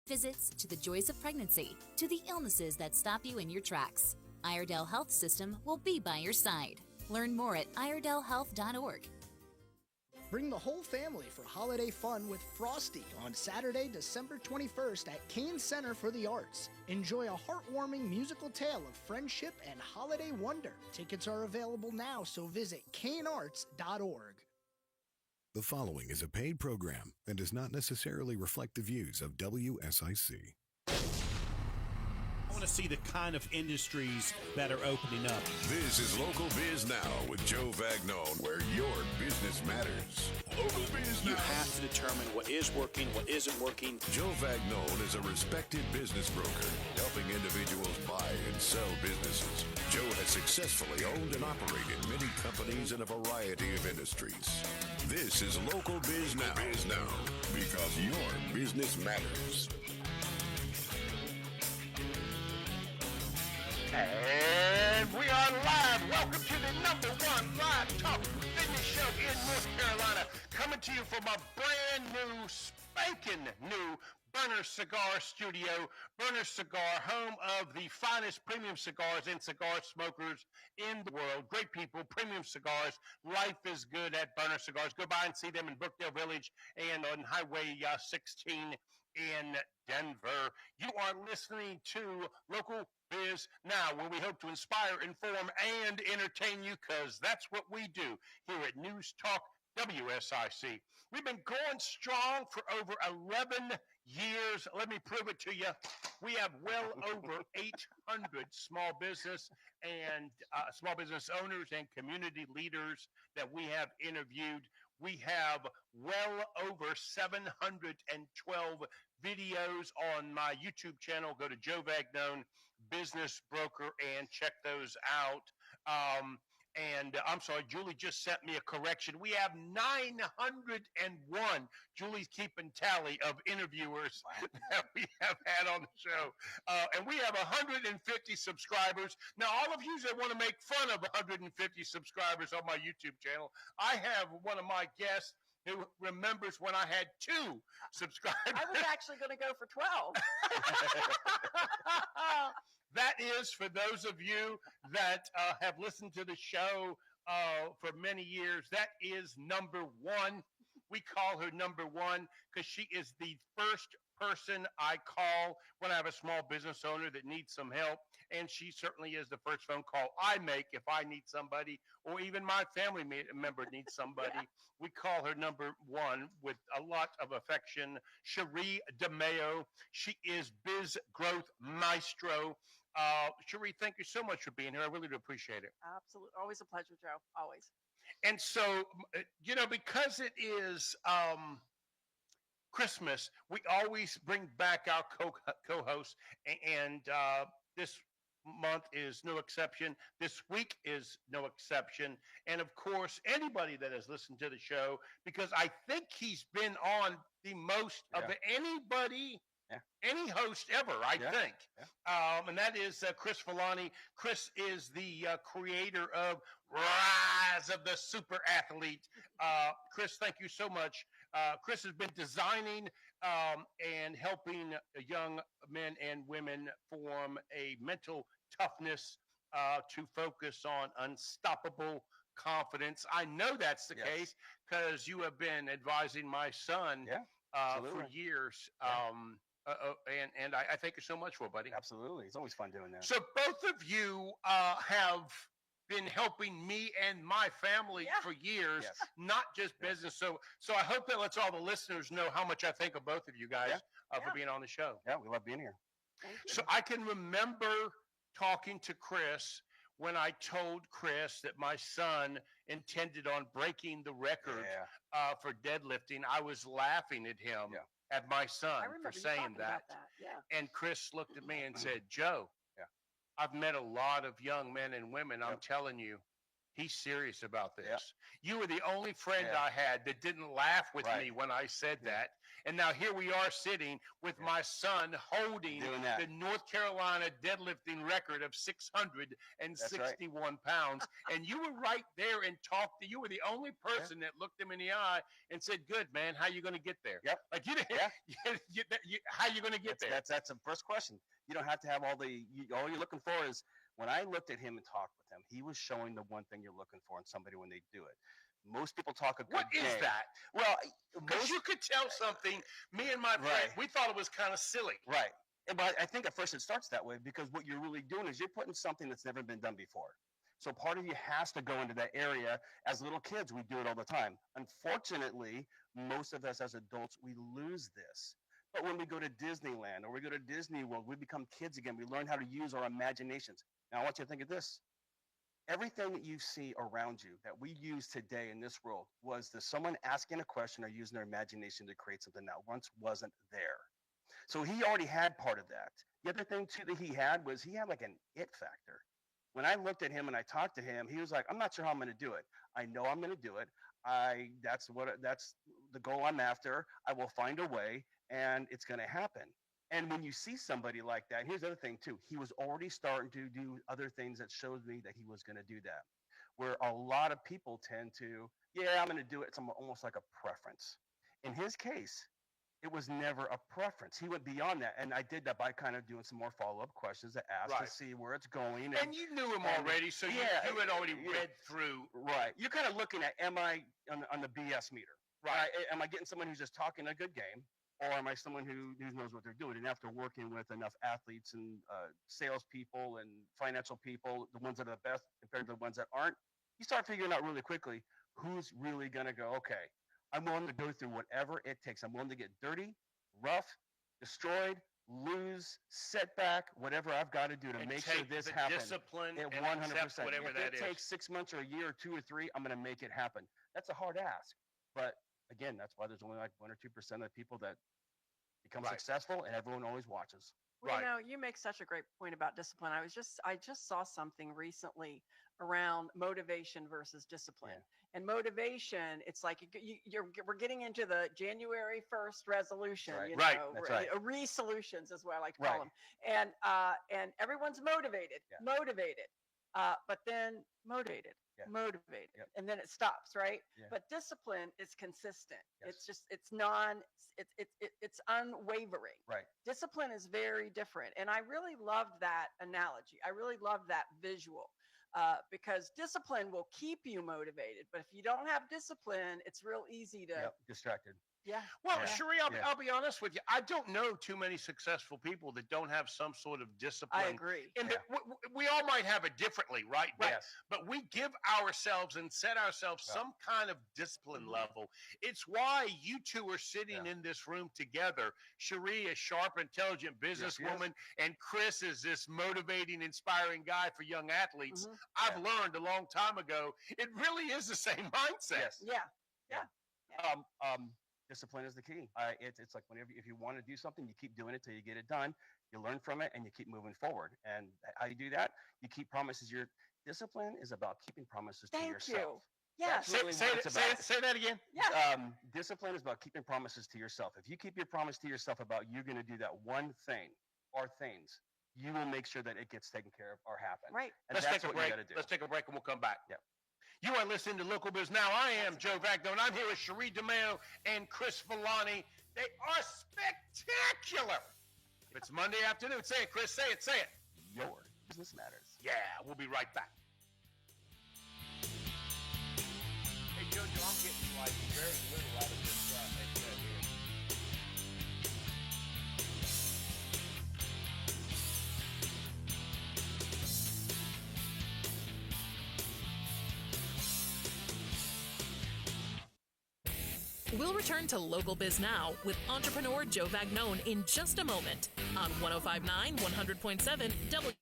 Visits to the joys of pregnancy, to the illnesses that stop you in your tracks. Iredell Health System will be by your side. Learn more at iredellhealth.org. Bring the whole family for holiday fun with Frosty on Saturday, December 21st at Kane Center for the Arts. Enjoy a heartwarming musical tale of friendship and holiday wonder. Tickets are available now, so visit kanearts.org. The following is a paid program and does not necessarily reflect the views of WSIC. I want to see the kind of industries that are opening up. This is Local Biz Now with Joe Vagnone, where your business matters. Local Biz Now. You have to determine what is working, what isn't working. Joe Vagnone is a respected business broker, helping individuals buy and sell businesses. Joe has successfully owned and operated many companies in a variety of industries. This is Local Biz Now, because your business matters. And we are live. Welcome to the number one live talk business show in North Carolina. Coming to you from a brand new, spanking new Burner Cigar Studio. Burner Cigar, home of the finest premium cigars and cigar smokers in the world. Great people, premium cigars. Life is good at Burner Cigars. Go by and see them in Brookdale Village and on Highway 16 in Denver. You are listening to Local Biz Now, where we hope to inspire, inform, and entertain you, because that's what we do here at News Talk WSIC. We've been going strong for over 11 years. Let me prove it to you. We have well over 800 small business owners and community leaders that we have interviewed. We have well over 712 videos on my YouTube channel. Go to Joe Vagnone Business Broker and check those out. I'm sorry, Julie just sent me a correction. We have 901. Julie's keeping tally of interviewers that we have had on the show. And we have 150 subscribers. Now, all of you that want to make fun of 150 subscribers on my YouTube channel, I have one of my guests who remembers when I had 2 subscribers. I was actually going to go for 12. That is, for those of you that have listened to the show for many years, that is number 1. We call her number 1 because she is the first person I call when I have a small business owner that needs some help. And she certainly is the first phone call I make if I need somebody, or even my family member needs somebody. Yeah. We call her number 1 with a lot of affection. Sheree Deo. She is Biz Growth Maestro. Sheree, thank you so much for being here. I really do appreciate it. Absolutely. Always a pleasure, Joe. Always. And so, because it is Christmas, we always bring back our co-hosts, and this month is no exception. This week is no exception. And of course, anybody that has listened to the show, because I think he's been on the most of anybody, any host ever, I think. Yeah. And that is Chris Villani. Chris is the creator of Rise of the Super Athlete. Chris, thank you so much. Chris has been designing and helping young men and women form a mental toughness to focus on unstoppable confidence. I know that's the case because you have been advising my son for years. And I thank you so much for it, buddy. Absolutely. It's always fun doing that. So both of you have been helping me and my family for years, not just business. So I hope that lets all the listeners know how much I think of both of you guys for being on the show. Yeah, we love being here. So I can remember talking to Chris when I told Chris that my son intended on breaking the record for deadlifting. I was laughing at him, at my son, for saying that. And Chris looked at me and said, Joe, I've met a lot of young men and women. I'm telling you, He's serious about this. Yep. You were the only friend Yeah. I had that didn't laugh with Right. me when I said Yeah. that. And now here we are sitting with Yeah. my son holding Doing that. the North Carolina deadlifting record of 661 pounds. And you were right there and talked to, you were the only person that looked him in the eye and said, good, man, how you going to get there? Yep. Like you didn't, Yeah. how you going to get there? That's the first question. You don't have to have all you're looking for is, when I looked at him and talked with him, he was showing the one thing you're looking for in somebody when they do it. Most people talk a good What is game. that? Well, Because you could tell something. Me and my friend, Right. we thought it was kind of silly. Right. But I think at first it starts that way because what you're really doing is you're putting something that's never been done before. So part of you has to go into that area. As little kids, we do it all the time. Unfortunately, most of us as adults, we lose this. But when we go to Disneyland or we go to Disney World, we become kids again. We learn how to use our imaginations. Now, I want you to think of this. Everything that you see around you that we use today in this world was someone asking a question or using their imagination to create something that once wasn't there. So he already had part of that. The other thing, too, that he had was he had like an it factor. When I looked at him and I talked to him, he was like, I'm not sure how I'm going to do it. I know I'm going to do it. That's the goal I'm after. I will find a way, and it's going to happen. And when you see somebody like that, here's the other thing too. He was already starting to do other things that showed me that he was going to do that. Where a lot of people tend to, I'm going to do it. It's almost like a preference. In his case, it was never a preference. He went beyond that. And I did that by kind of doing some more follow-up questions to ask to see where it's going. And you knew him already, so you had already read through. Right. You're kind of looking at, am I on the BS meter? Right. Am I getting someone who's just talking a good game? Or am I someone who knows what they're doing? And after working with enough athletes and salespeople and financial people, the ones that are the best compared to the ones that aren't, you start figuring out really quickly who's really going to go, okay, I'm willing to go through whatever it takes. I'm willing to get dirty, rough, destroyed, lose, setback, whatever I've got to do to make sure this happens. Discipline and 100%. Whatever that is. If it takes 6 months or a year or 2 or 3, I'm going to make it happen. That's a hard ask. But again, that's why there's only like 1 or 2% of the people that become successful, and everyone always watches. Well, you make such a great point about discipline. I just saw something recently around motivation versus discipline. And motivation, it's like we're getting into the January 1st resolution, That's right. Resolutions is what I like to call them. And everyone's motivated, but then motivated. And then it stops, right? But discipline is consistent. It's unwavering. Right. Discipline is very different. And I really loved that analogy. I really loved that visual. Because discipline will keep you motivated, but if you don't have discipline, it's real easy to distracted. Yeah. Well, Sheree, I'll be honest with you. I don't know too many successful people that don't have some sort of discipline. I agree. And we all might have it differently, right? But we give ourselves and set ourselves some kind of discipline level. It's why you two are sitting in this room together. Sheree, a sharp, intelligent businesswoman, and Chris is this motivating, inspiring guy for young athletes. I've learned a long time ago, it really is the same mindset. Discipline is the key. It's like if you want to do something, you keep doing it till you get it done. You learn from it and you keep moving forward. And how you do that? You keep promises. Your discipline is about keeping promises to yourself. Yes. Really say that again. Discipline is about keeping promises to yourself. If you keep your promise to yourself about you're going to do that one thing or things, you will make sure that it gets taken care of or happen. Right. And Let's that's take a what break. you got to do. Let's take a break and we'll come back. Yeah. You are listening to Local Biz Now. I am Joe Vagnone. I'm here with Sheree Deo and Chris Villani. They are spectacular. If it's Monday afternoon, say it, Chris. Say it. Say it. Your business matters. Yeah, we'll be right back. Hey, Jojo, I'm getting like very little out of this internet here. We'll return to Local Biz Now with entrepreneur Joe Vagnone in just a moment on 105.9, 100.7 W.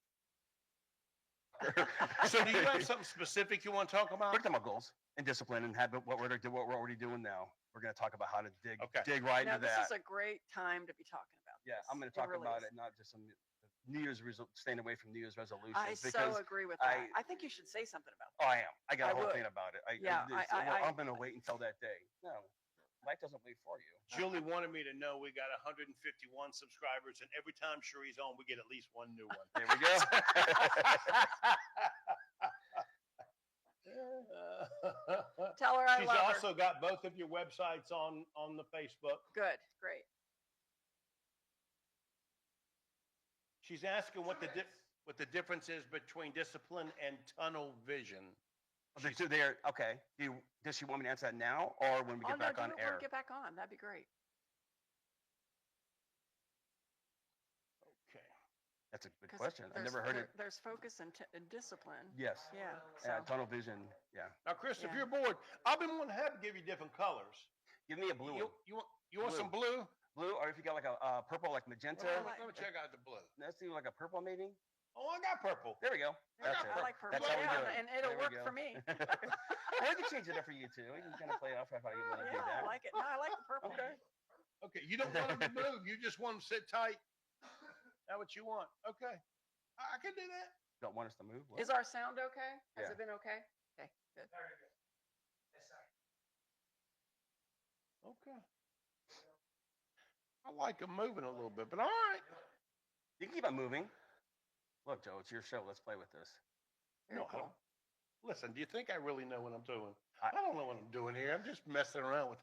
So do you have something specific you want to talk about? We're talking about goals and discipline and habit, what we're already doing now. We're going to talk about how to dig right into that. This is a great time to be talking about I'm going to talk about it, not just staying away from New Year's resolutions. I because so agree with that. I think you should say something about that. Oh, I am. I got a I whole would. thing about it. I'm I'm going to wait until that day. No, life doesn't wait for you. Julie wanted me to know we got 151 subscribers, and every time Sheree's on, we get at least one new one. There we go. Tell her I She's love her. also got both of your websites on the Facebook. Good, great. She's asking what the difference is between discipline and tunnel vision. The two there. Okay. Does she want me to answer that now or when we get back on air? When we get back on, that'd be great. Okay. That's a good question. I've never heard it. There's focus and discipline. Yes. Yeah. Yeah. Tunnel vision. Yeah. Now, Chris, if you're bored, I'll be more than happy to give you different colors. Give me a blue one. You want some blue? Blue, or if you got like a purple, like magenta. Let me check out the blue. Let's do like a purple, maybe. Oh, I got purple. There we go. That's it. I like purple. That's how we do it. And it'll work for me. Or we can change it up for you too. We can kind of play it off how you want to do that. I like it. No, I like the purple. Okay. You don't want them to move. You just want them to sit tight. That's what you want. Okay. I can do that. Don't want us to move. What? Is our sound okay? Has Yeah. it been okay? Okay, good. Very good. Yes, sir. Okay. I like them moving a little bit, but all right. You can keep on moving. Look, Joe, it's your show. Let's play with this. No, I don't. Listen, do you think I really know what I'm doing? I don't know what I'm doing here. I'm just messing around with.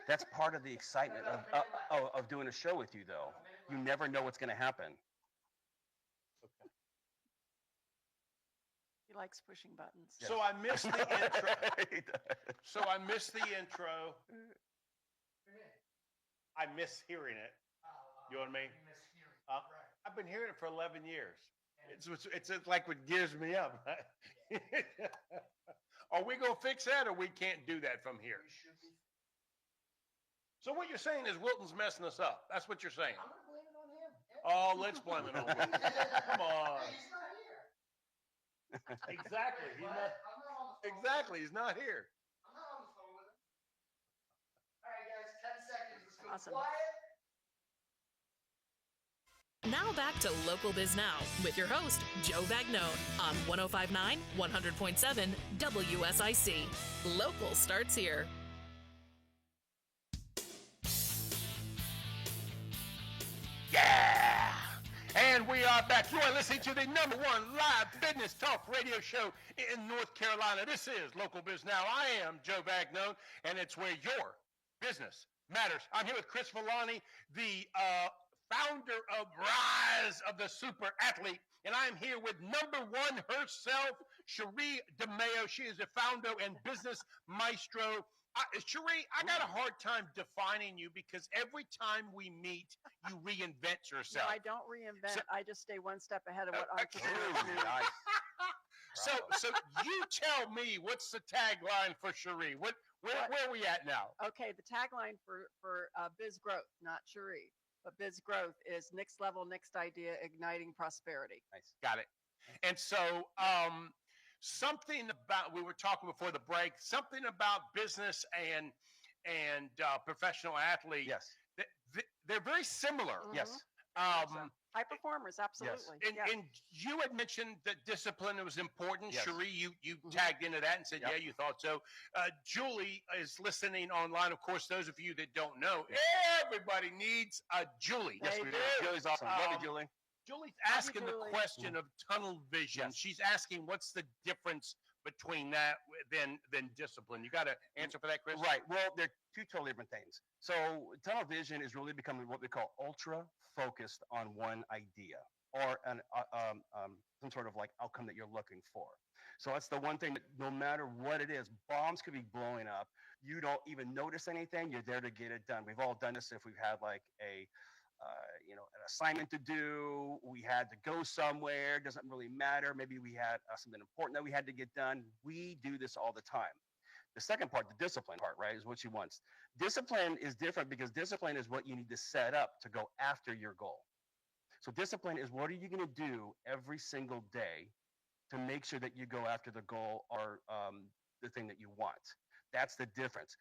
That's part of the excitement of doing a show with you, though. You never know what's going to happen. Okay. He likes pushing buttons. Yeah. So I missed the intro. I miss hearing it. You know what I mean? I've been hearing it for 11 years. It's like what gears me up. Are we going to fix that, or we can't do that from here? So what you're saying is Wilton's messing us up. That's what you're saying. I'm going to blame it on him. Oh, let's blame it on Wilton. Come on. He's not here. Exactly. He's not. Exactly. He's not here. I'm not on the phone with him. All right, guys, 10 seconds. Let's go Awesome. quiet. Now back to Local Biz Now with your host, Joe Vagnone, on 105.9, 100.7 WSIC. Local starts here. Yeah! And we are back. You are listening to the #1 live business talk radio show in North Carolina. This is Local Biz Now. I am Joe Vagnone, and it's where your business matters. I'm here with Chris Villani, the founder of Rise of the Super Athlete, and I'm here with #1 herself, Sheree Deo. She is the founder and business maestro. Sheree, I got a hard time defining you because every time we meet, you reinvent yourself. No, I don't reinvent. I just stay one step ahead of what entrepreneurs Ooh, do. nice. So you tell me, what's the tagline for Sheree? Where are we at now? Okay, the tagline for Biz Growth, not Sheree, but Biz Growth is next level, next idea, igniting prosperity. Nice. Got it. And so something about, we were talking before the break, something about business and professional athlete. Yes. They're very similar. Mhm. Yes. High performers, absolutely. And you had mentioned that discipline was important. Yes. Sheree, you tagged into that and said, Yep. yeah, you thought so. Julie is listening online. Of course, those of you that don't know, everybody needs a Julie. Yes, we do. Julie's awesome. Love you, Julie. Julie's Love you, asking the Julie. question of tunnel vision. Yes. She's asking what's the difference between that than discipline. You got to answer for that, Chris? Right. Well, they're two totally different things. So tunnel vision is really becoming what we call ultra focused on one idea or some sort of like outcome that you're looking for. So that's the one thing that no matter what it is, bombs could be blowing up. You don't even notice anything. You're there to get it done. We've all done this if we've had like an assignment to do. We had to go somewhere. Doesn't really matter. Maybe we had something important that we had to get done. We do this all the time. The second part, the discipline part, right, is what she wants. Discipline is different because discipline is what you need to set up to go after your goal. So discipline is what are you going to do every single day to make sure that you go after the goal or the thing that you want. That's the difference.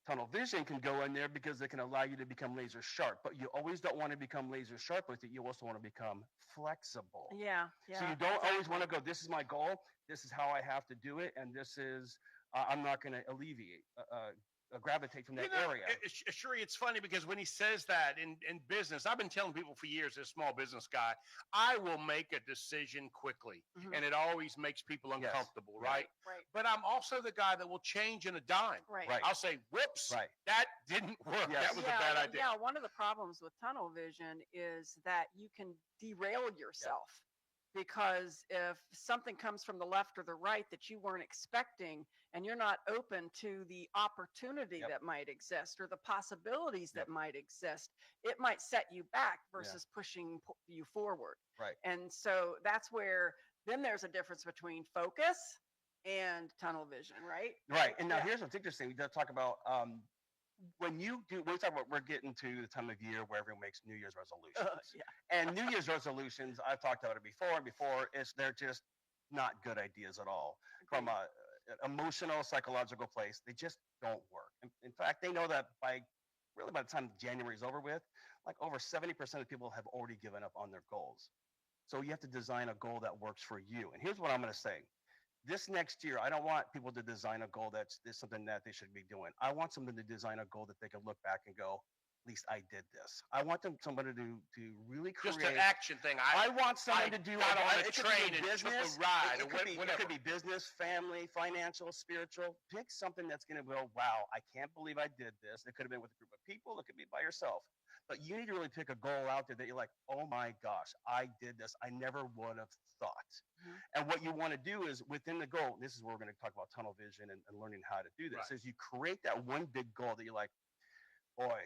Tunnel vision can go in there because it can allow you to become laser sharp, but you always don't want to become laser sharp with it. You also want to become flexible. Yeah. So you don't always want to go, this is my goal, this is how I have to do it, and this is, I'm not going to gravitate from that area. Sheree, it's funny because when he says that in business, I've been telling people for years, as a small business guy, I will make a decision quickly, and it always makes people uncomfortable, right? Right. But I'm also the guy that will change in a dime. Right. Right. I'll say, whoops, Right. that didn't work. Yes. That was a bad idea. Yeah, one of the problems with tunnel vision is that you can derail yourself. Because if something comes from the left or the right that you weren't expecting, and you're not open to the opportunity that might exist or the possibilities that might exist, it might set you back versus pushing you forward. Right. And so that's where then there's a difference between focus and tunnel vision, right? Right. And now here's what's interesting. We got to talk about when we talk about, we're getting to the time of year where everyone makes New Year's resolutions. And New Year's resolutions, I've talked about it before, they're just not good ideas at all. From a emotional, psychological place, they just don't work. In fact, they know that by the time January is over with, like over 70% of people have already given up on their goals. So you have to design a goal that works for you. And here's what I'm going to say. This next year, I don't want people to design a goal that's something that they should be doing. I want someone to design a goal that they can look back and go, at least I did this. I want somebody to really create. Just an action thing. I want someone to do got on a it train could be and took business, a ride. It could be business, family, financial, spiritual. Pick something that's going to go, wow, I can't believe I did this. It could have been with a group of people. It could be by yourself. But you need to really pick a goal out there that you're like, oh my gosh, I did this. I never would have thought. And what you want to do is within the goal, this is where we're going to talk about tunnel vision and learning how to do this, is you create that one big goal that you're like, boy,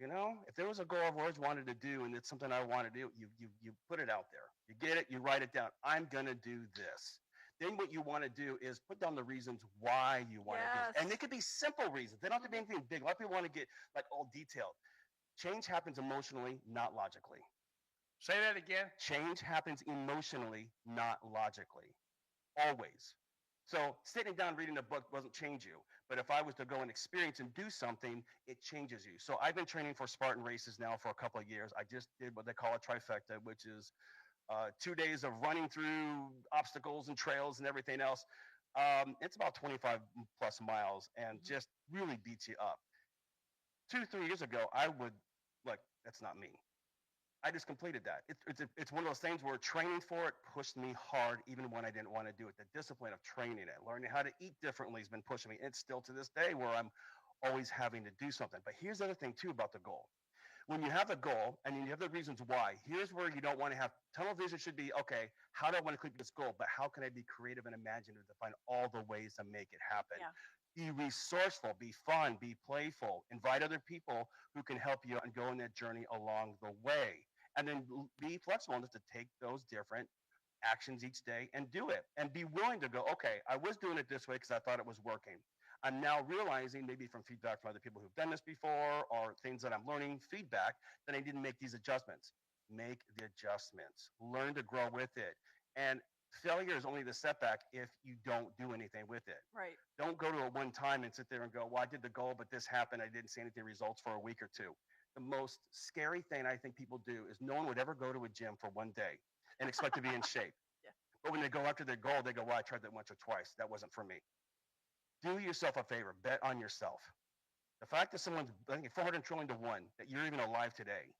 if there was a goal I've always wanted to do and it's something I want to do, you put it out there. You get it, you write it down. I'm going to do this. Then what you want to do is put down the reasons why you want to do it. And it could be simple reasons. They don't have to be anything big. A lot of people want to get like all detailed. Change happens emotionally, not logically. Say that again. Change happens emotionally, not logically. Always. So sitting down reading a book doesn't change you. But if I was to go and experience and do something, it changes you. So I've been training for Spartan races now for a couple of years. I just did what they call a trifecta, which is 2 days of running through obstacles and trails and everything else. It's about 25 plus miles and just really beats you up. 2-3 years ago, I would that's not me. I just completed that. It's one of those things where training for it pushed me hard, even when I didn't want to do it. The discipline of training it, learning how to eat differently has been pushing me. It's still to this day where I'm always having to do something. But here's the other thing too about the goal. When you have a goal and you have the reasons why, here's where you don't want to have tunnel vision. Should be, okay, how do I want to complete this goal? But how can I be creative and imaginative to find all the ways to make it happen? Be resourceful, be fun, be playful, invite other people who can help you and go on that journey along the way. And then be flexible enough to take those different actions each day and do it. And be willing to go, okay, I was doing it this way because I thought it was working. I'm now realizing, maybe from feedback from other people who've done this before or things that I'm learning, feedback, that I didn't make these adjustments. Make the adjustments. Learn to grow with it. And failure is only the setback if you don't do anything with it. Right. Don't go to it one time and sit there and go, well, I did the goal, but this happened. I didn't see anything results for a week or two. The most scary thing I think people do is no one would ever go to a gym for one day and expect to be in shape. But when they go after their goal, they go, well, I tried that once or twice. That wasn't for me. Do yourself a favor. Bet on yourself. The fact that someone's, I think, 400 trillion to 1, that you're even alive today,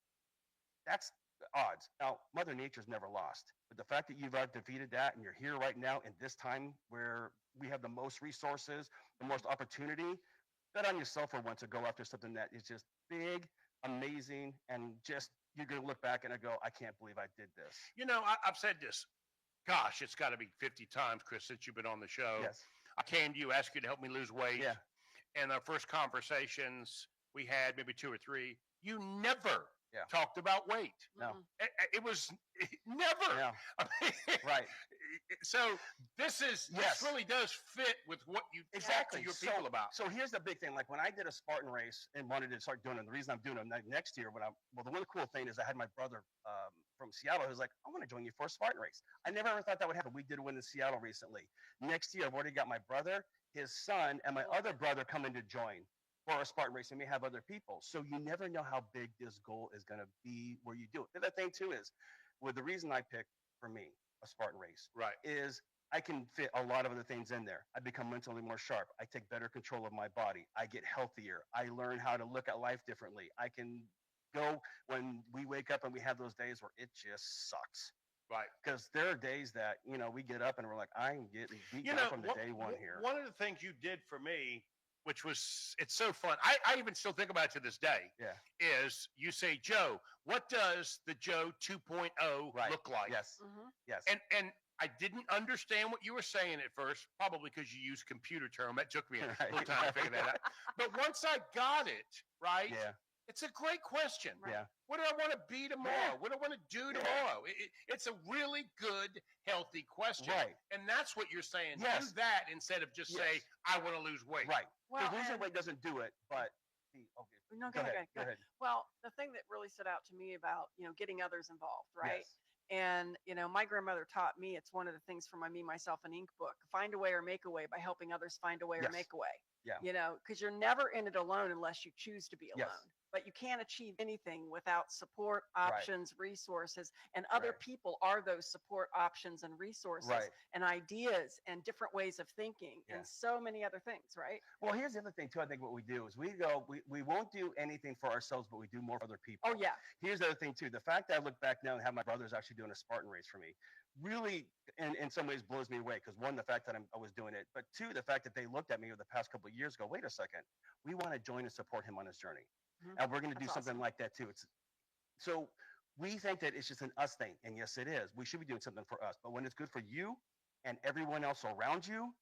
that's odds. Now, Mother Nature's never lost. But the fact that you've defeated that and you're here right now in this time where we have the most resources, the most opportunity, bet on yourself for once to go after something that is just big, amazing, and just you're going to look back and go, I can't believe I did this. I've said this. Gosh, it's got to be 50 times, Chris, since you've been on the show. Yes. I came to you, asked you to help me lose weight. Yeah. And our first conversations we had, maybe 2 or 3, you never talked about weight. No. It was never. Yeah. I mean, right. So this really does fit with what you talk to your people about. So here's the big thing. Like when I did a Spartan race and wanted to start doing it, the reason I'm doing it next year, the one cool thing is I had my brother from Seattle who's like, I want to join you for a Spartan race. I never ever thought that would happen. We did one in Seattle recently. Next year, I've already got my brother, his son, and my other brother coming to join. for a Spartan race, and we have other people. So you never know how big this goal is going to be where you do it. The other thing too is, the reason I picked for me a Spartan race, Right. is I can fit a lot of other things in there. I become mentally more sharp. I take better control of my body. I get healthier. I learn how to look at life differently. I can go when we wake up and we have those days where it just sucks. Right. Because there are days that, we get up and we're like, I'm getting beat down from the day one here. One of the things you did for me, which was, it's so fun. I even still think about it to this day. Yeah. Is you say, Joe, what does the Joe 2.0 look like? Yes. Mhm. Yes. And I didn't understand what you were saying at first, probably because you used computer term. That took me a little time to figure that out. But once I got it, right? Yeah. It's a great question. Right. Yeah. What do I want to be tomorrow? What do I want to do tomorrow? It's a really good, healthy question. Right. And that's what you're saying. Yes. Do that instead of just say, I want to lose weight. Right. Well, Because losing and- weight doesn't do it, but okay. No, Go ahead. Go ahead. Well, the thing that really stood out to me about, getting others involved, right? Yes. And, my grandmother taught me, it's one of the things from my Me, Myself, and Ink book, find a way or make a way by helping others find a way or Yes. make a way. Yeah. Because you're never in it alone unless you choose to be alone. Yes. But you can't achieve anything without support, Right. options, resources, and other Right. people are those support options and resources Right. and ideas and different ways of thinking Yeah. and so many other things, right? Well, here's the other thing too. I think what we do is we won't do anything for ourselves, but we do more for other people. Oh, yeah. Here's the other thing too. The fact that I look back now and have my brothers actually doing a Spartan race for me really, in some ways, blows me away. Because one, the fact that I was doing it, but two, the fact that they looked at me over the past couple of years, go, wait a second, we want to join and support him on his journey, Mhm. and we're going to do That's something awesome. like that too. So we think that it's just an us thing, and yes, it is. We should be doing something for us, but when it's good for you and everyone else around you,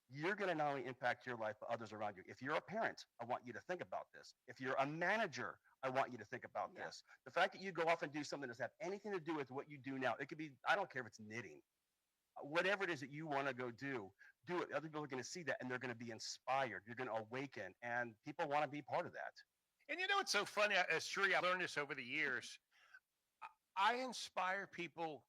you're going to not only impact your life, but others around you. If you're a parent, I want you to think about this. If you're a manager, I want you to think about Yeah. this. The fact that you go off and do something that doesn't have anything to do with what you do now, it could be, I don't care if it's knitting, whatever it is that you want to go do it. Other people are going to see that and they're going to be inspired. You're going to awaken, and people want to be part of that. And it's so funny, Sheree, I learned this over the years. I inspire people.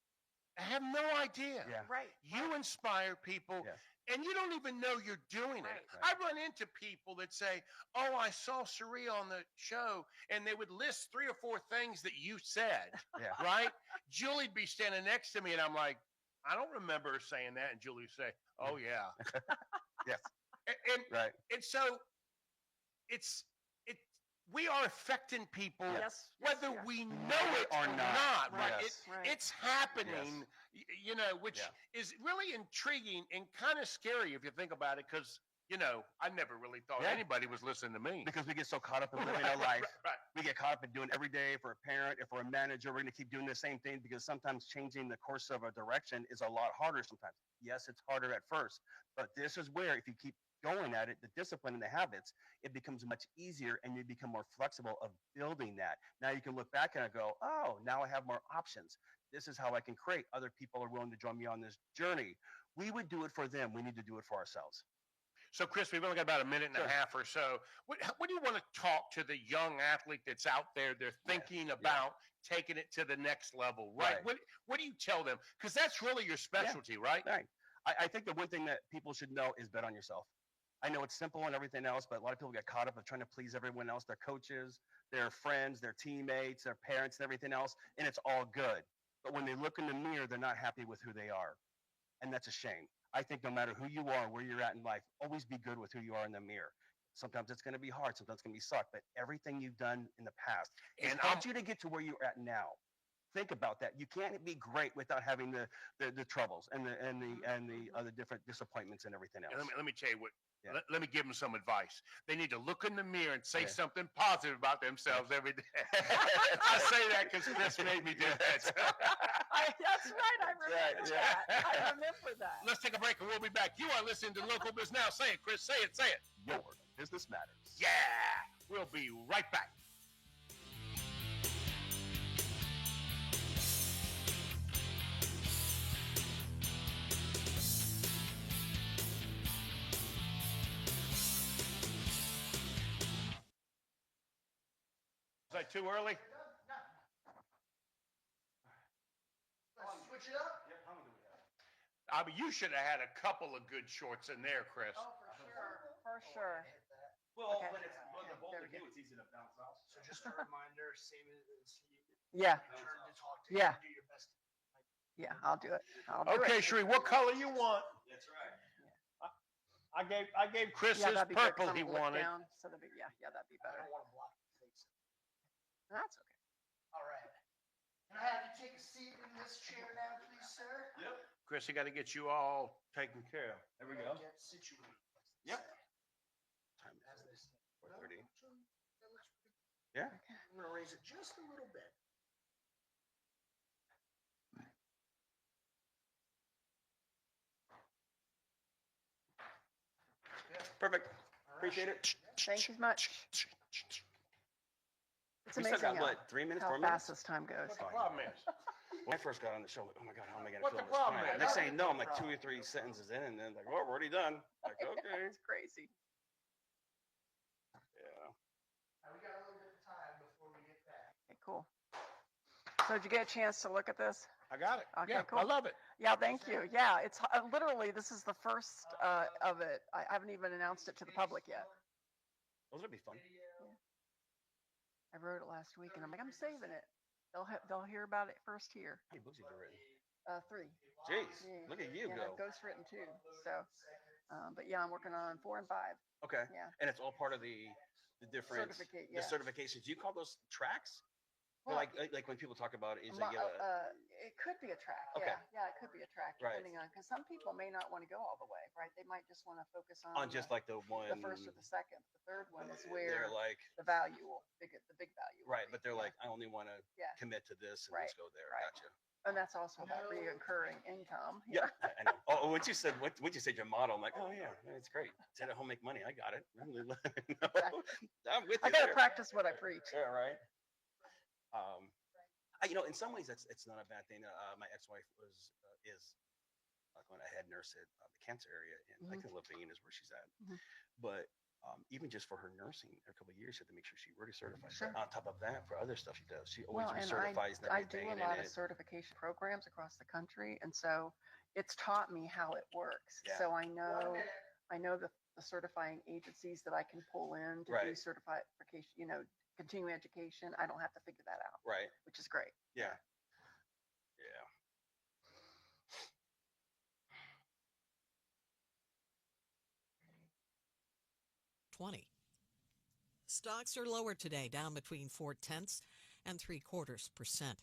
I have no idea. Yeah. Right. You inspire people, Yes. and you don't even know you're doing it. Right. I run into people that say, "Oh, I saw Sheree on the show," and they would list 3 or 4 things that you said. Yeah. Right? Julie'd be standing next to me, and I'm like, "I don't remember saying that." And Julie would say, "Oh yeah." Yes. And Right. so we are affecting people Yes. whether yes. we know it or not. Right? Yes. Right. It's happening, which Yeah. is really intriguing and kind of scary if you think about it, because, I never really thought Yeah. anybody was listening to me. Because we get so caught up in living our life. Right. We get caught up in doing every day. For a parent, if we're a manager, we're going to keep doing the same thing, because sometimes changing the course of a direction is a lot harder sometimes. Yes, it's harder at first, but this is where, if you keep going at it, the discipline and the habits, it becomes much easier, and you become more flexible of building that. Now you can look back and go, oh, now I have more options. This is how I can create. Other people are willing to join me on this journey. We would do it for them. We need to do it for ourselves. So, Chris, we've only got about a minute and Sure. a half or so. What do you want to talk to the young athlete that's out there? They're thinking about taking it to the next level, right? Right. What do you tell them? Because that's really your specialty, right? Right. I think the one thing that people should know is bet on yourself. I know it's simple and everything else, but a lot of people get caught up in trying to please everyone else, their coaches, their friends, their teammates, their parents, and everything else, and it's all good. But when they look in the mirror, they're not happy with who they are, and that's a shame. I think no matter who you are, where you're at in life, always be good with who you are in the mirror. Sometimes it's going to be hard, sometimes it's going to be suck, but everything you've done in the past has And helped you to get to where you're at now. Think about that. You can't be great without having the troubles and the other different disappointments and everything else. And let me tell you what. Yeah. Let me give them some advice. They need to look in the mirror and say Yeah. something positive about themselves every day. I say that because Chris made me do that. That's right. I remember that. I remember that. Let's take a break and we'll be back. You are listening to Local Biz Now. Say it, Chris. Say it. Say it. Your business matters. Yeah. We'll be right back. Was I too early? Switch it up. I mean, you should have had a couple of good shorts in there, Chris. Oh, for sure. For sure. Well, Okay. when it's There we go. It's easy to bounce off. So just a reminder, same as Yeah. you turn to talk to Yeah. him, do your best. Yeah, I'll do it. I'll do Okay, it. Sheree, what color you want? That's right. I gave Chris Yeah, his that'd be good, 'cause purple I'm he gonna look wanted. down, so that'd be, yeah, that'd be I better. don't want to block your face. That's okay. All right. Can I have you take a seat in this chair now, please, sir? Yep. Chris, I got to get you all taken care of. There we go. Get situated. Yep. As they say. 4:30. That looks pretty good. Yeah. I'm going to raise it just a little bit. Perfect. Appreciate it. Thank you much. It's We still amazing got what, 3 minutes, how 4 fast minutes? this time goes. What the problem is? When I first got on the show, I'm like, oh my God, how am I going to What fill the this problem time? is? Next thing you know, I'm like 2 or 3 sentences in, and then like, oh, we're already done. Like, okay. It's crazy. Yeah. We got a little bit of time before we get back. Okay, cool. So did you get a chance to look at this? I got it. Okay, Yeah, cool. I love it. Yeah, thank you. Yeah, it's literally, this is the first of it. I haven't even announced it to the public yet. Those would be fun. I wrote it last week, and I'm like, I'm saving it. They'll hear about it first here. How many books have you written? 3. Jeez, Yeah. look at you And go. I've ghostwritten 2. So, but yeah, I'm working on 4 and 5. Okay. Yeah. And it's all part of the different Yeah. the certifications. Do you call those tracks? Well, like when people talk about it, is they give it could be a track. Okay. Yeah, it could be a track, Right. depending on, because some people may not want to go all the way, right? They might just want to focus on just like the one, the first or the second. The third one is they're where like the value will the big value. will right, be. but they're Yeah. like, I only want to Yeah. commit to this and Right, let's go there. right. Gotcha. And that's also about reoccurring income. Yeah, I know. Oh, once you said your model, I'm like, oh yeah, it's great. Sit at home, make money. I got it. I'm with you. I got to there. practice what I preach. Yeah, right. In some ways, it's not a bad thing. My ex-wife is like when I head nurse at the cancer area, and I think Levine is where she's at. But even just for her nursing, a couple of years, she had to make sure she really certified. Sure. On top of that, for other stuff she does, she always And recertifies and I do everything. a lot of certification programs across the country, and so it's taught me how it works. Yeah. So I know the certifying agencies that I can pull in to do Right. certification, continuing education. I don't have to figure that out, Right. which is great. Yeah. Yeah. 20. Stocks are lower today, down between 0.4% and 0.75%.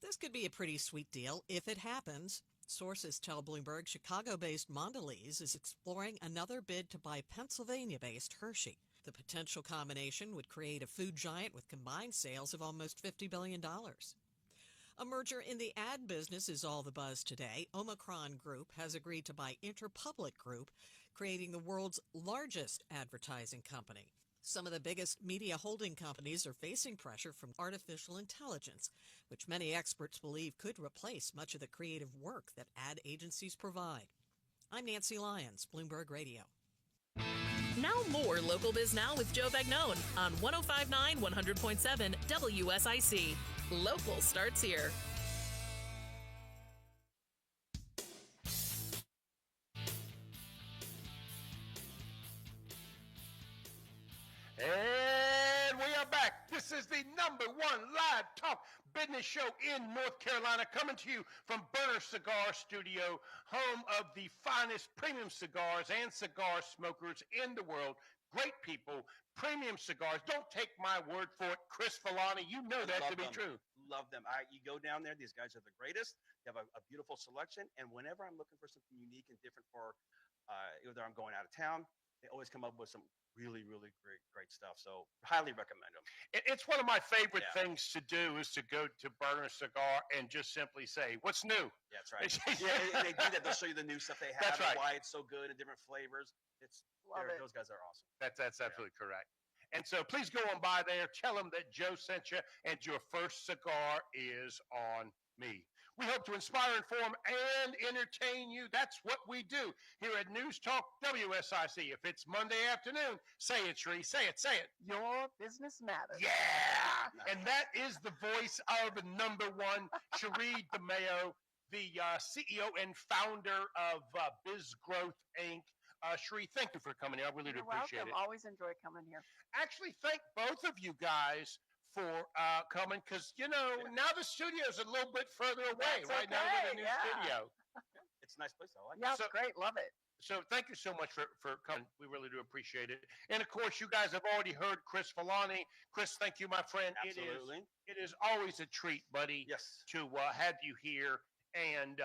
This could be a pretty sweet deal if it happens. Sources tell Bloomberg Chicago-based Mondelez is exploring another bid to buy Pennsylvania-based Hershey. The potential combination would create a food giant with combined sales of almost $50 billion. A merger in the ad business is all the buzz today. Omicron Group has agreed to buy Interpublic Group, creating the world's largest advertising company. Some of the biggest media holding companies are facing pressure from artificial intelligence, which many experts believe could replace much of the creative work that ad agencies provide. I'm Nancy Lyons, Bloomberg Radio. Now more Local Biz Now with Joe Vagnone on 105.9 100.7 WSIC. Local starts here. And we are back. This is the #1 live talk business show in North Carolina, coming to you from Burner Cigar Studio, home of the finest premium cigars and cigar smokers in the world. Great people, premium cigars. Don't take my word for it. Chris Villani, you know that to be true. Love them. You go down there, these guys are the greatest. They have a beautiful selection. And whenever I'm looking for something unique and different for either I'm going out of town, they always come up with some really, really great stuff. So highly recommend them. It's one of my favorite Yeah. things to do is to go to Burner Cigar and just simply say, what's new? Yeah, that's right. Yeah, and they do that. They'll show you the new stuff they have. That's right. And why it's so good and different flavors. Love it. Those guys are awesome. That's absolutely correct. And so please go on by there. Tell them that Joe sent you, and your first cigar is on me. We hope to inspire, inform, and entertain you. That's what we do here at News Talk WSIC. If it's Monday afternoon, say it, Sheree. Say it. Say it. Your business matters. Yeah. And that is the voice of #1, Sheree Deo, the CEO and founder of Biz Growth Inc., Sheree, thank you for coming here. I really do You're appreciate welcome. it. Always enjoy coming here. Actually, thank both of you guys for coming, because now the studio's a little bit further away. That's Right now we're in a new okay, studio. It's a nice place. I like Yeah, it. it's great. Love it. So thank you so much for coming. We really do appreciate it. And of course, you guys have already heard Chris Villani. Chris, thank you, my friend. Absolutely. It is always a treat, buddy. Yes. To have you here. And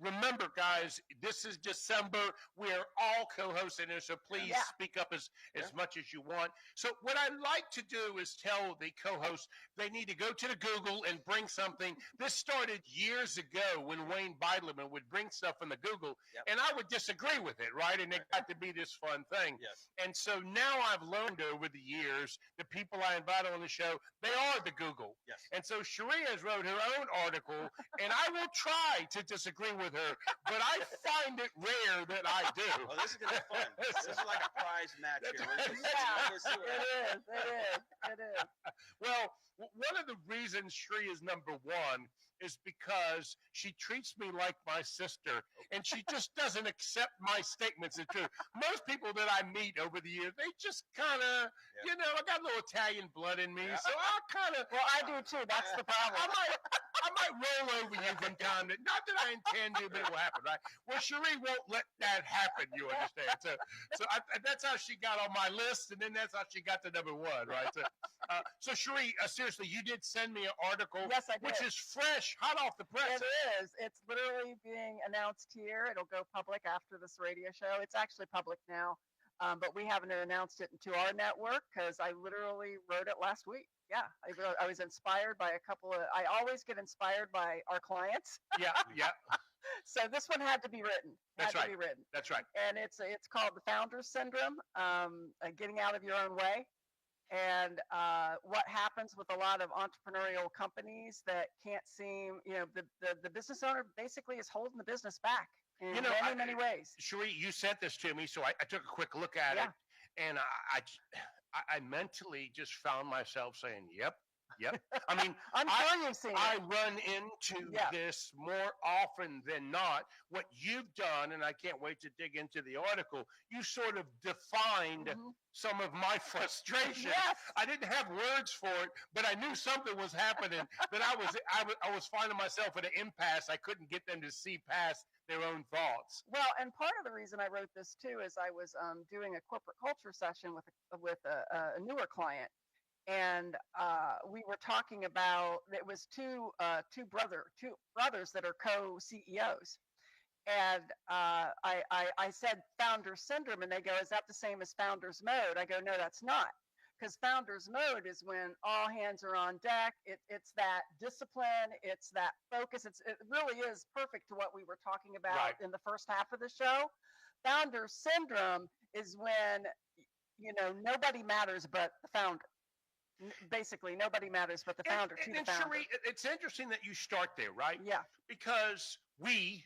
remember, guys, this is December. We're all co-hosts in here, so please speak up as much as you want. So what I like to do is tell the co-hosts they need to go to the Google and bring something. This started years ago when Wayne Beidleman would bring stuff in the Google, and I would disagree with it, right? And it got to be this fun thing. Yes. And so now I've learned over the years, the people I invite on the show, they are the Google. Yes. And so Sheree has wrote her own article, and I will try to disagree with her, but I find it rare that I do. Well, this is going to be fun. This is like a prize match here. It is. Well, one of the reasons Sheree is number one is because she treats me like my sister, and she just doesn't accept my statements as true. Most people that I meet over the years, they just kind of, I got a little Italian blood in me, so I'll kind of. Well, I do too. That's the problem. I might roll over you from time to, not that I intend to, but it will happen, right? Well, Sheree won't let that happen, you understand? So that's how she got on my list, and then that's how she got to number one, right? So Sheree, seriously, you did send me an article, yes, I did, which is fresh, hot off the press. It is. It's literally being announced here. It'll go public after this radio show. It's actually public now, but we haven't announced it to our network because I literally wrote it last week. Yeah, I was inspired by a couple of. I always get inspired by our clients. Yeah. So this one had to be written. That's right. To be written. That's right. And it's called the Founder's Syndrome, getting out of your own way. And what happens with a lot of entrepreneurial companies that can't seem, the business owner basically is holding the business back in many ways. Sheree, you sent this to me, so I took a quick look at it, and I mentally just found myself saying, yep. I mean, I'm sure you've seen it. I run into this more often than not. What you've done, and I can't wait to dig into the article, you sort of defined some of my frustration. Yes. I didn't have words for it, but I knew something was happening, that I was finding myself at an impasse. I couldn't get them to see past their own thoughts. Well, and part of the reason I wrote this too is I was doing a corporate culture session with a newer client. And we were talking about, it was two brothers that are co-CEOs. And I said founder syndrome, and they go, is that the same as founder's mode? I go, no, that's not. Because founder's mode is when all hands are on deck. It's that discipline. It's that focus. It really is perfect to what we were talking about in the first half of the show. Founder syndrome is when, nobody matters but the founder. Basically, nobody matters but the founder to the founder. Sheree, it's interesting that you start there, right? Yeah. Because we,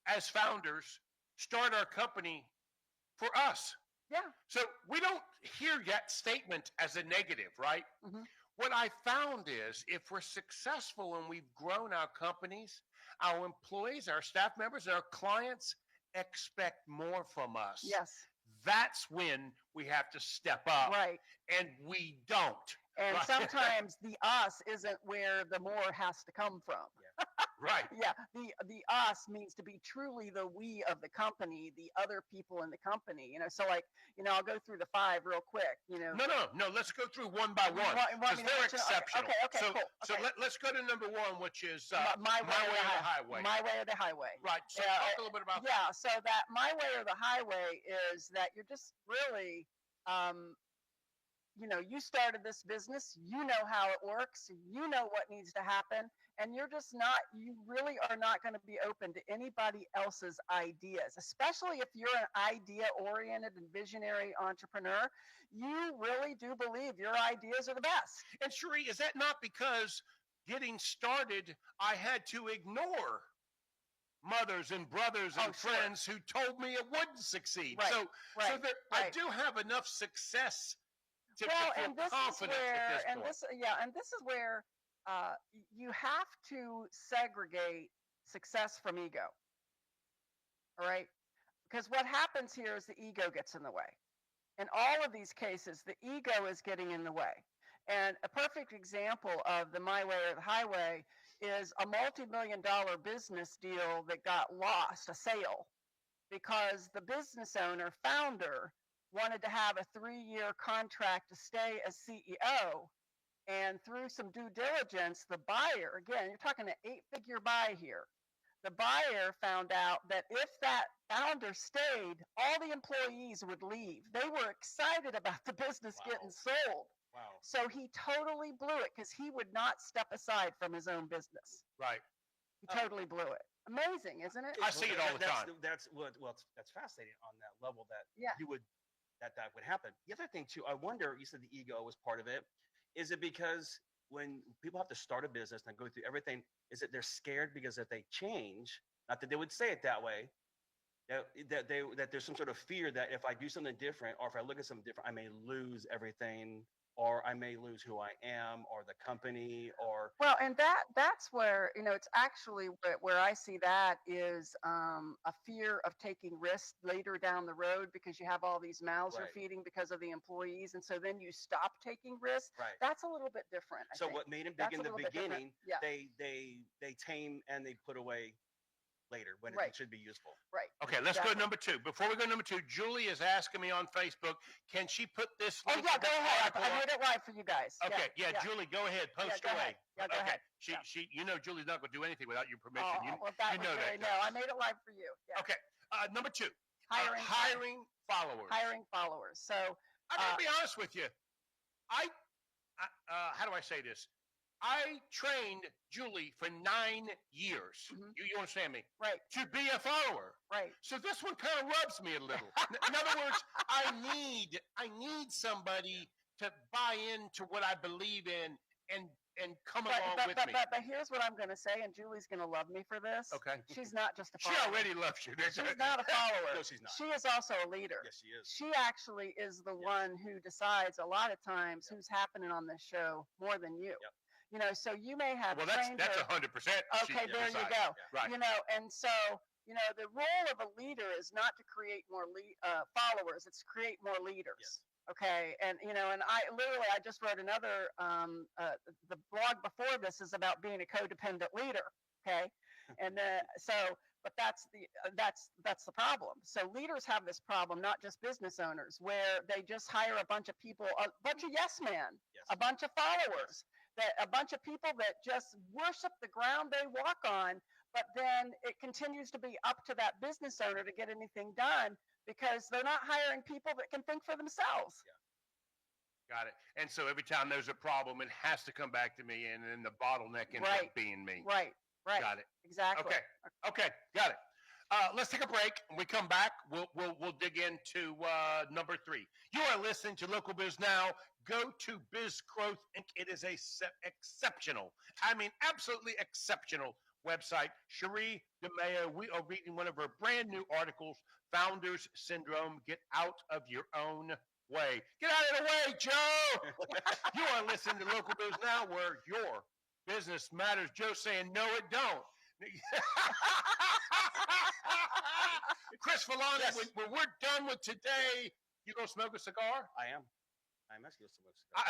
as founders, start our company for us. Yeah. So we don't hear that statement as a negative, right? Mm-hmm. What I found is if we're successful and we've grown our companies, our employees, our staff members, our clients expect more from us. Yes. That's when we have to step up. Right. And we don't. And sometimes the us isn't where the more has to come from. Right. Yeah. The us means to be truly the we of the company, the other people in the company. So I'll go through the 5 real quick. No. Let's go through one by one because they're exceptional. Okay, cool. So let's go to number 1, which is my way or the highway. My way or the highway. Right. So talk a little bit about that. Yeah. So that my way or the highway is that you're just really, you started this business, you know how it works, you know what needs to happen, and you really are not going to be open to anybody else's ideas, especially if you're an idea-oriented and visionary entrepreneur. You really do believe your ideas are the best. And Sheree, is that not because getting started, I had to ignore mothers and brothers and friends who told me it wouldn't succeed? Right. So I do have enough success to feel confident at this point. And this is where you have to segregate success from ego. All right? Because what happens here is the ego gets in the way. In all of these cases, the ego is getting in the way. And a perfect example of the my way or the highway is a multi-million-dollar business deal that got lost, a sale, because the business owner, founder, wanted to have a 3-year contract to stay as CEO. And through some due diligence, the buyer, again, you're talking an 8-figure buy here. The buyer found out that if that founder stayed, all the employees would leave. They were excited about the business getting sold. Wow. So he totally blew it because he would not step aside from his own business. Right. He totally blew it. Amazing, isn't it? I see it all the time. That's fascinating on that level that Yeah. you would that would happen. The other thing too, I wonder, you said the ego was part of it. Is it because when people have to start a business and go through everything, is it they're scared because if they change, not that they would say it that way, that there's some sort of fear that if I do something different or if I look at something different, I may lose everything, or I may lose who I am or the company or. Well, and that's where, it's actually where I see that is a fear of taking risks later down the road because you have all these mouths you're feeding because of the employees. And so then you stop taking risks. Right. That's a little bit different. I So think. what made them big in the beginning, yeah. they tame and they put away later when it should be useful. Right. Okay, let's go to number 2. Before we go to number 2, Julie is asking me on Facebook, can she put this Oh, link yeah, in the go ahead. article I made it live for you guys. Okay, yeah, Julie, go ahead. Post go away. ahead. Yeah, go okay. ahead. She, Julie's not going to do anything without your permission. Oh, you well, that you was know very, that. no, I made it live for you. Yeah. Okay, number 2, Hiring followers. Hiring followers. So I'm going to be honest with you. I how do I say this? I trained Julie for 9 years. Mhm. You understand me? Right. To be a follower. Right. So this one kind of rubs me a little. In other words, I need somebody to buy into what I believe in and come along with me. But here's what I'm going to say, and Julie's going to love me for this. Okay. She's not just a She follower. already loves you. She's not a follower. No, she's not. She is also a leader. Yes, she is. She actually is the one who decides a lot of times who's happening on this show more than you. Yep. So you may have Well, trained that's her. 100%. Okay, there you go. Right. And so, the role of a leader is not to create more followers, it's to create more leaders. Yes. Okay. And, and I just wrote another, the blog before this is about being a codependent leader. Okay. And but that's the problem. So leaders have this problem, not just business owners, where they just hire a bunch of people, a bunch of yes men, a bunch of followers, a bunch of people that just worship the ground they walk on. But then it continues to be up to that business owner to get anything done because they're not hiring people that can think for themselves. Got it. And so every time there's a problem, it has to come back to me, and then the bottleneck ends up being me. Right. Got it. Exactly. Okay. Got it. Let's take a break. When we come back, we'll dig into number 3. You are listening to Local Biz Now. Go to Biz Growth Inc. It is a exceptional, absolutely exceptional website. Sheree Deo, we are reading one of her brand new articles, Founders Syndrome. Get out of your own way. Get out of the way, Joe. You are listening to Local Biz Now, where your business matters. Joe saying, no, it don't. Chris Villani, when we're done with today, you gonna smoke a cigar? I am. I'm asking you to smoke a cigar.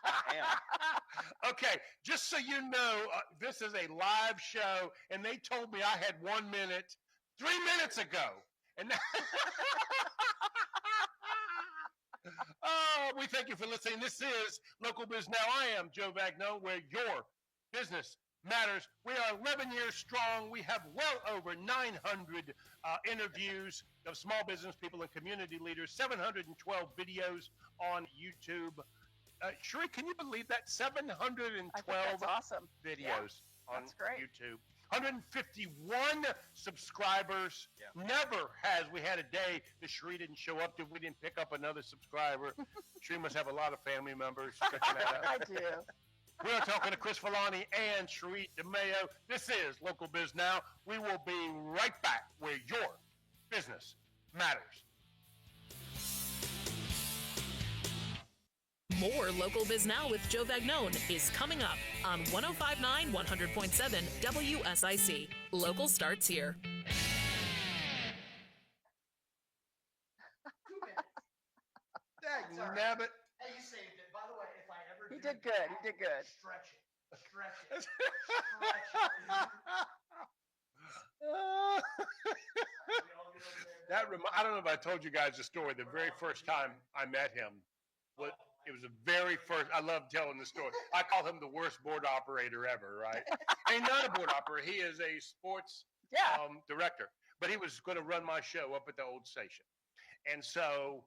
I am. Okay, just so you know, this is a live show, and they told me I had 1 minute 3 minutes ago, and we thank you for listening. This is Local Biz Now. I am Joe Vagnone, where your business matters. We are 11 years strong. We have well over 900 interviews of small business people and community leaders, 712 videos on YouTube. Sheree, can you believe that? 712 that's awesome. videos on that's great. YouTube. 151 subscribers. Yeah. Never has we had a day that Sheree didn't show up to. We didn't pick up another subscriber. Sheree must have a lot of family members. Checking that out. I do. We are talking to Chris Villani and Sheree Deo. This is Local Biz Now. We will be right back where your business matters. More Local Biz Now with Joe Vagnone is coming up on 105.9 100.7 WSIC. Local starts here. never. Hey, you saved it. By the way, if I ever He did good. He did good. Stretch it. Stretch it. I don't know if I told you guys the story. The very first time I met him, it was the very first. I love telling the story. I call him the worst board operator ever, right? He's not a board operator. He is a sports director, but he was going to run my show up at the old station, and so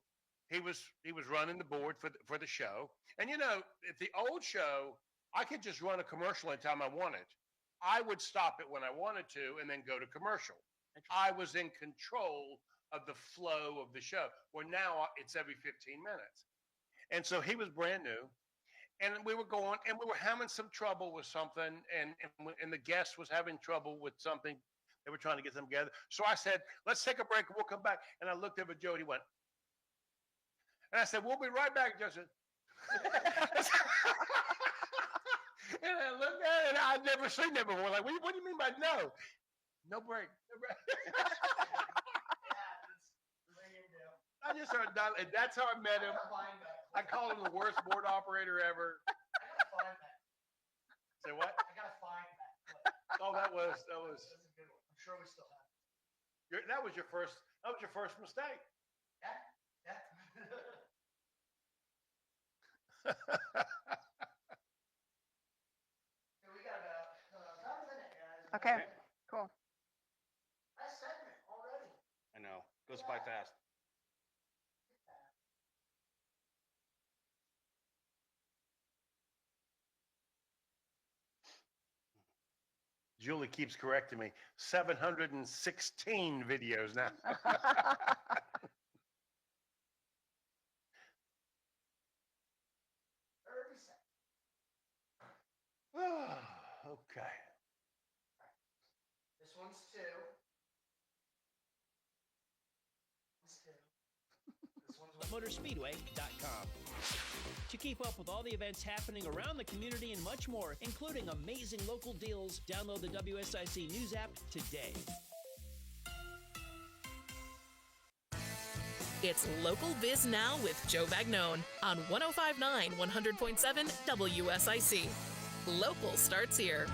he was running the board for the show. And at the old show, I could just run a commercial anytime I wanted. I would stop it when I wanted to, and then go to commercial. I was in control of the flow of the show. Where now it's every 15 minutes. And so he was brand new, and we were going, and we were having some trouble with something, and the guest was having trouble with something. They were trying to get them together. So I said, let's take a break, and we'll come back. And I looked over at Joe, and he went, and I said, we'll be right back, Justin. And I looked at it, and I'd never seen that before. Like, what do you mean by no? No break. No break. I just started dialing, and that's how I met him. I called him the worst board operator ever. I gotta find that. Say what? I gotta find that clip. Oh, that was. That's a good one. I'm sure we still have it. That was your first mistake. Yeah. We got about a minute, guys. Okay, cool. Last segment already. I know. Goes by fast. Julie keeps correcting me. 716 videos now. 30 seconds. Okay. This one's two. This one's one. MotorSpeedway.com. To keep up with all the events happening around the community and much more, including amazing local deals, download the WSIC News app today. It's Local Biz Now with Joe Vagnone on 105.9 100.7 WSIC. Local starts here.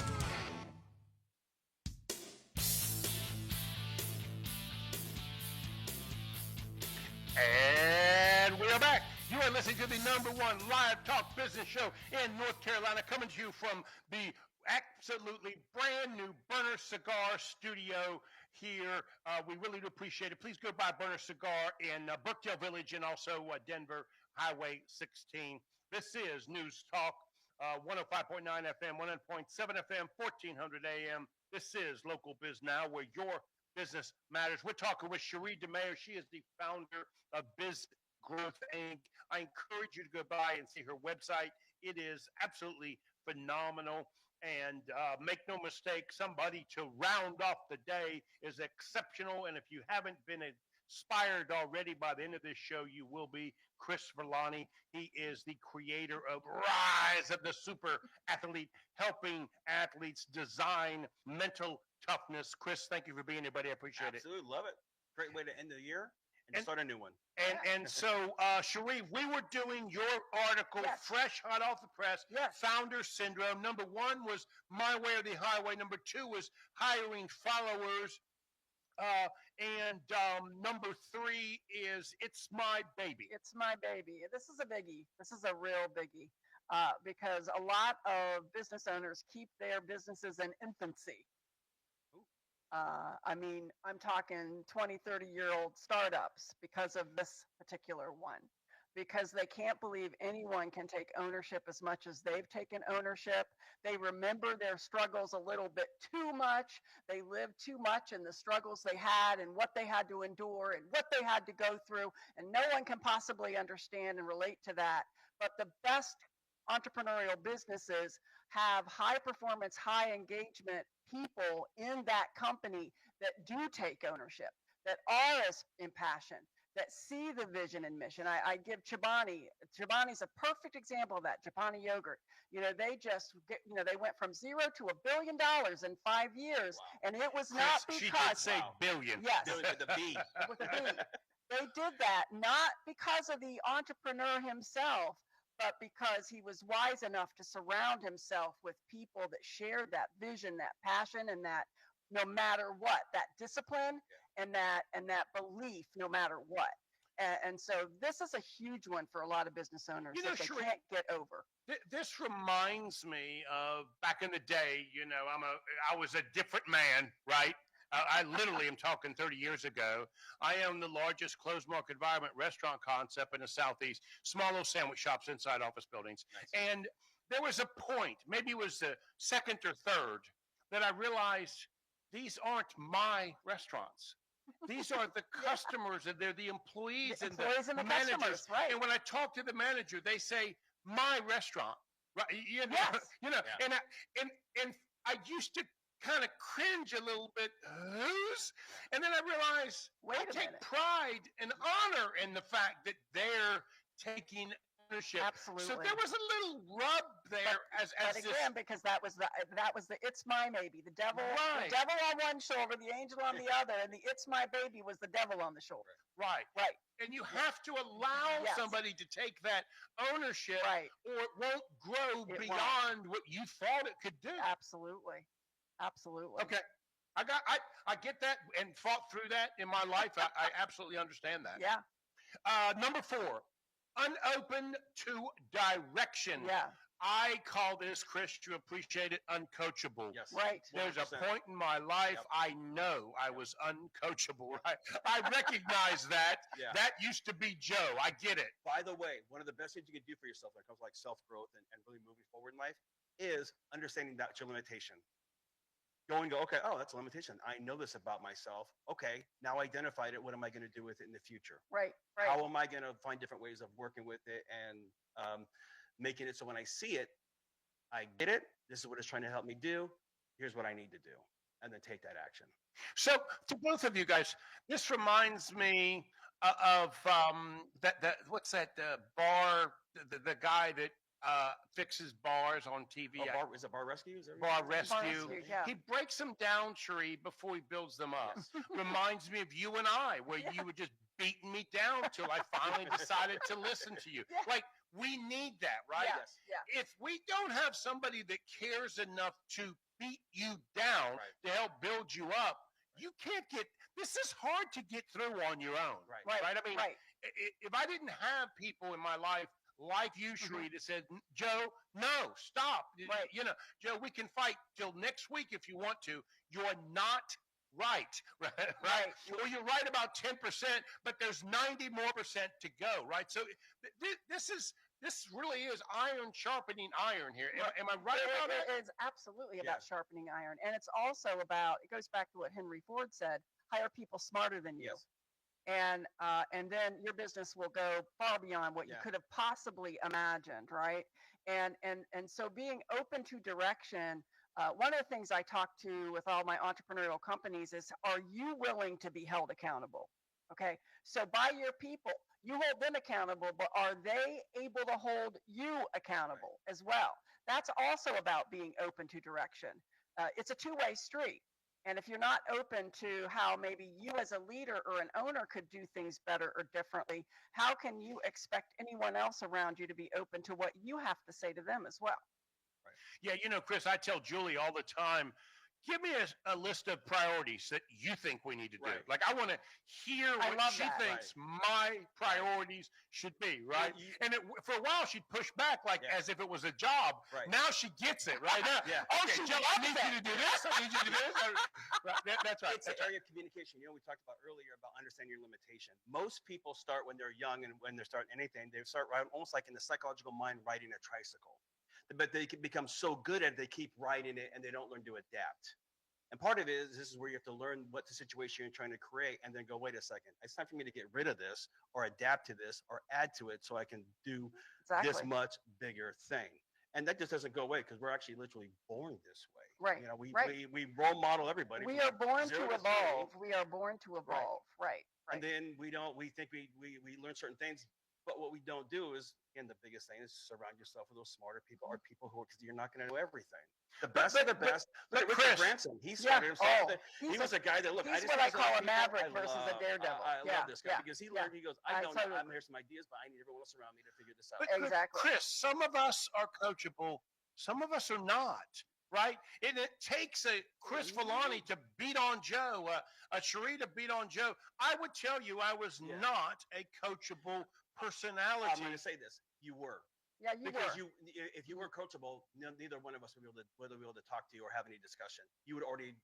And we are back. You are listening to the #1 live talk business show in North Carolina, coming to you from the absolutely brand new Burner Cigar studio here. We really do appreciate it. Please go by Burner Cigar in Brookdale Village and also Denver Highway 16. This is News Talk, 105.9 FM, 100.7 FM, 1400 AM. This is Local Biz Now, where your business matters. We're talking with Sheree Deo. She is the founder of Biz Growth Inc. I encourage you to go by and see her website. It is absolutely phenomenal. And make no mistake, somebody to round off the day is exceptional. And if you haven't been inspired already by the end of this show, you will be. Chris Villani. He is the creator of Rise of the Super Athlete, helping athletes design mental toughness. Chris, thank you for being here, buddy. I appreciate it. Absolutely. Love it. Great way to end the year and start a new one. And so, Sheree, we were doing your article, fresh, hot off the press, Founder Syndrome. Number 1 was My Way or the Highway. Number 2 was Hiring Followers. And number 3 is It's My Baby. It's my baby. This is a biggie. This is a real biggie because a lot of business owners keep their businesses in infancy. I mean, I'm talking 20, 30-year-old startups because of this particular one, because they can't believe anyone can take ownership as much as they've taken ownership. They remember their struggles a little bit too much. They lived too much in the struggles they had and what they had to endure and what they had to go through. And no one can possibly understand and relate to that. But the best entrepreneurial businesses have high performance, high engagement people in that company that do take ownership, that are as impassioned, that see the vision and mission. I give Chobani. Chobani's a perfect example of that. Chobani yogurt. They just, they went from 0 to $1 billion in 5 years, and it was not because she did say billion. Yes, Billion with a B. with a B. They did that not because of the entrepreneur himself, but because he was wise enough to surround himself with people that shared that vision, that passion, and that no matter what, that discipline and that belief, no matter what. And so this is a huge one for a lot of business owners that they can't get over. This reminds me of back in the day. I was a different man, right? I literally am talking 30 years ago. I own the largest closed market environment restaurant concept in the Southeast, small little sandwich shops inside office buildings. Nice. And there was a point, maybe it was the second or third, that I realized these aren't my restaurants. These are the customers, and they're the employees and the managers. Right. And when I talk to the manager, they say, my restaurant. Right? And I used to kind of cringe a little bit. And then I realized I take pride and honor in the fact that they're taking ownership. Absolutely. So there was a little rub there, but again, because that was the it's my baby. The devil on one shoulder, the angel on the other, and the it's my baby was the devil on the shoulder. Right. And you have to allow somebody to take that ownership, or it won't grow beyond what you thought it could do. Absolutely. Okay. I get that and fought through that in my life. I absolutely understand that. Yeah. Number 4, unopened to direction. Yeah. I call this, Chris, you appreciate it, uncoachable. Yes. Right. 100%. There's a point in my life I know I was uncoachable. Right? I recognize that. Yeah. That used to be Joe. I get it. By the way, one of the best things you can do for yourself when it comes to like self-growth and really moving forward in life is understanding that your limitation. Go, okay, oh, that's a limitation. I know this about myself. Okay, now I identified it. What am I going to do with it in the future? Right. How am I going to find different ways of working with it and making it so when I see it, I get it. This is what it's trying to help me do. Here's what I need to do. And then take that action. So to both of you guys, this reminds me of that what's that bar, the guy that fixes bars on TV. Is it Bar Rescue? Bar Rescue. Yeah. He breaks them down, Sheree, before he builds them up. Yes. Reminds me of you and I, where you were just beating me down till I finally decided to listen to you. Yeah. Like, we need that, right? Yes. Yeah. If we don't have somebody that cares enough to beat you down to help build you up, you can't get. This is hard to get through on your own. Right. I mean, if I didn't have people in my life like you, Sheree, that said, Joe, no, stop. Right. Joe, we can fight till next week if you want to. You're not right. Or you're right about 10%, but there's 90% more to go, right? So this really is iron sharpening iron here. Am I right about that? It is absolutely about sharpening iron. And it's also about, it goes back to what Henry Ford said, hire people smarter than you. Yes. And then your business will go far beyond what you could have possibly imagined, right? And so being open to direction, one of the things I talk to with all my entrepreneurial companies is, are you willing to be held accountable? Okay, so by your people, you hold them accountable, but are they able to hold you accountable as well? That's also about being open to direction. It's a two-way street. And if you're not open to how maybe you as a leader or an owner could do things better or differently, how can you expect anyone else around you to be open to what you have to say to them as well? Yeah, Chris, I tell Julie all the time, give me a list of priorities that you think we need to do. Like, I want to hear what she thinks my priorities should be, right? And for a while, she'd push back as if it was a job. Right. Now she gets it, right? Now, okay, Joe, I need you to do this. I need you to do this. That's right. It's an area of communication. We talked about earlier about understanding your limitation. Most people start when they're young, and when they're starting anything, they start almost like in the psychological mind riding a tricycle. But they can become so good at it, they keep riding it and they don't learn to adapt. And part of it is this is where you have to learn what the situation you're trying to create and then go, wait a second, it's time for me to get rid of this or adapt to this or add to it so I can do this much bigger thing. And that just doesn't go away because we're actually literally born this way. Right. We role model everybody. We are born to evolve. We are born to evolve. Right. And then we think we learn certain things But what we don't do is, again, the biggest thing is surround yourself with those smarter people, or people who, because you're not going to know everything. The best of the best. Look at Richard Branson. He started himself. He was a guy that, look, he's what I call a maverick versus a daredevil. I love this guy because he learned, he goes, I'm here's some ideas, but I need everyone else around me to figure this out. But exactly. Chris, some of us are coachable. Some of us are not. Right? And it takes a Chris Villani to beat on Joe, a Sheree to beat on Joe. I would tell you I was not a coachable personality. I'm going to say this. You were. Yeah, you because were. If you were coachable, neither one of us would be able to talk to you or have any discussion. You would already,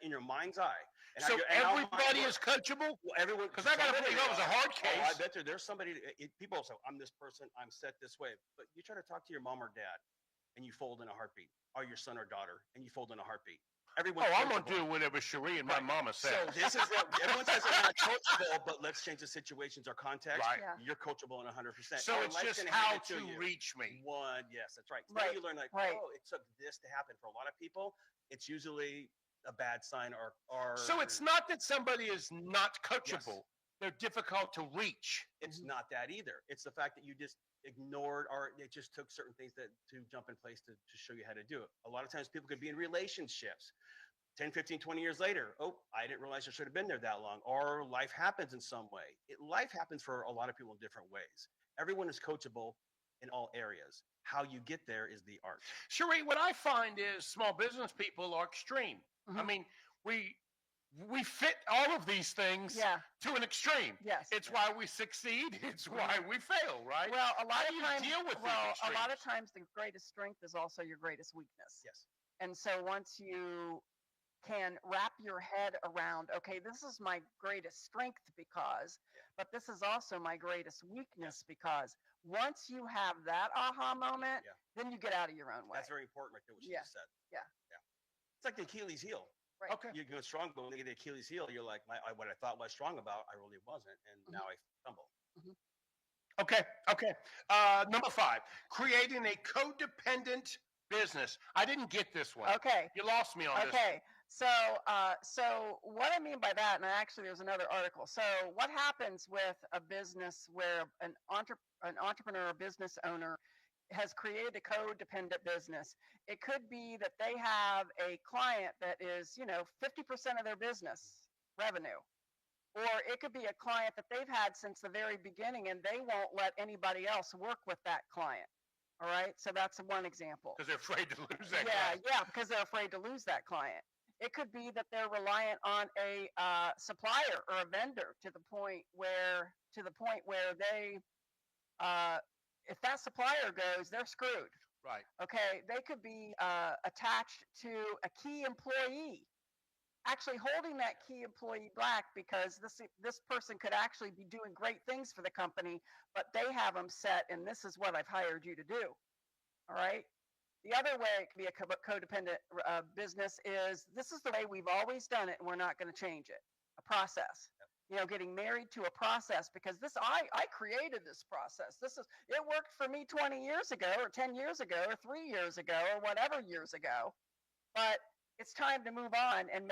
in your mind's eye. And so everybody is coachable? Well, everyone. Because I got to believe that was a hard case. I bet there's somebody, people say, I'm this person, I'm set this way. But you try to talk to your mom or dad, and you fold in a heartbeat, or your son or daughter, and you fold in a heartbeat. Everyone's I'm going to do whatever Sheree and my mama said. So this is everyone says they're not coachable, but let's change the situations or context. Right. Yeah. You're coachable in 100%. So it's just how to reach me. Yes, that's right. Now you learn oh, it took this to happen. For a lot of people, it's usually a bad sign or So it's not that somebody is not coachable. Yes. They're difficult to reach. It's not that either. It's the fact that you just ignored, or it just took certain things to jump in place to show you how to do it. A lot of times people could be in relationships 10, 15, 20 years later. Oh, I didn't realize I should have been there that long. Or life happens in some way. Life happens for a lot of people in different ways. Everyone is coachable in all areas. How you get there is the art. Sheree, what I find is small business people are extreme. I mean, we fit all of these things to an extreme. Yes. It's why we succeed. It's why we fail, right? Well, a lot of times, deal with a lot of times the greatest strength is also your greatest weakness. Yes. And so once you can wrap your head around, okay, this is my greatest strength because, but this is also my greatest weakness because once you have that aha moment, then you get out of your own way. That's very important right there, what you just said. Yeah. It's like the Achilles heel. Right. Okay. You go strong, but when you get the Achilles heel, you're like, what I thought was strong about, I really wasn't, and now I stumble. Okay. Number 5, creating a codependent business. I didn't get this one. Okay. You lost me on this. Okay. So what I mean by that, and actually there's another article. So what happens with a business where an entrepreneur or business owner has created a codependent business? It could be that they have a client that is, 50% of their business revenue. Or it could be a client that they've had since the very beginning and they won't let anybody else work with that client. All right. So that's one example. Because they're afraid to lose that client. Yeah, because they're afraid to lose that client. It could be that they're reliant on a supplier or a vendor to the point where they if that supplier goes, they're screwed. Right. Okay. They could be attached to a key employee, actually holding that key employee back because this person could actually be doing great things for the company, but they have them set, and this is what I've hired you to do. All right. The other way it can be a codependent business is this is the way we've always done it, and we're not going to change it. A process. Getting married to a process because I created this process. It worked for me 20 years ago or 10 years ago or 3 years ago or whatever years ago, but it's time to move on and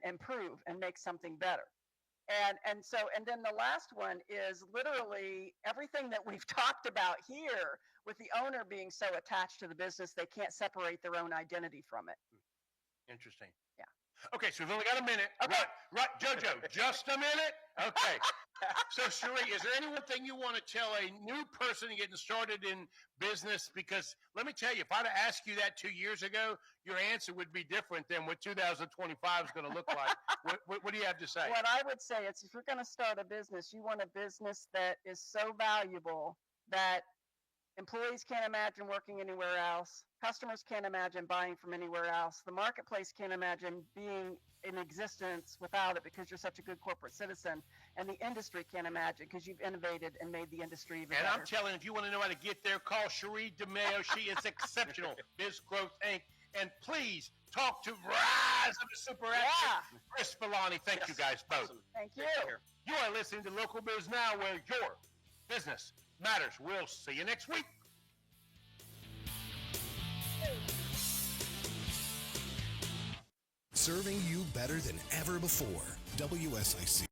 improve and make something better. And then the last one is literally everything that we've talked about here with the owner being so attached to the business, they can't separate their own identity from it. Interesting. Yeah. Okay, so we've only got a minute. Okay. Right, Jojo, just a minute? Okay. So, Sheree, is there any one thing you want to tell a new person getting started in business? Because let me tell you, if I'd have asked you that 2 years ago, your answer would be different than what 2025 is going to look like. What do you have to say? What I would say is if you're going to start a business, you want a business that is so valuable that employees can't imagine working anywhere else. Customers can't imagine buying from anywhere else. The marketplace can't imagine being in existence without it because you're such a good corporate citizen. And the industry can't imagine because you've innovated and made the industry even better. And I'm telling you, if you want to know how to get there, call Sheree Deo. She is exceptional. Biz Growth Inc. And please talk to Rise of the Super Expert, Chris Villani. Thank you guys both. Awesome. Thank you. You are listening to Local Biz Now, where your business matters. We'll see you next week. Serving you better than ever before. WSIC.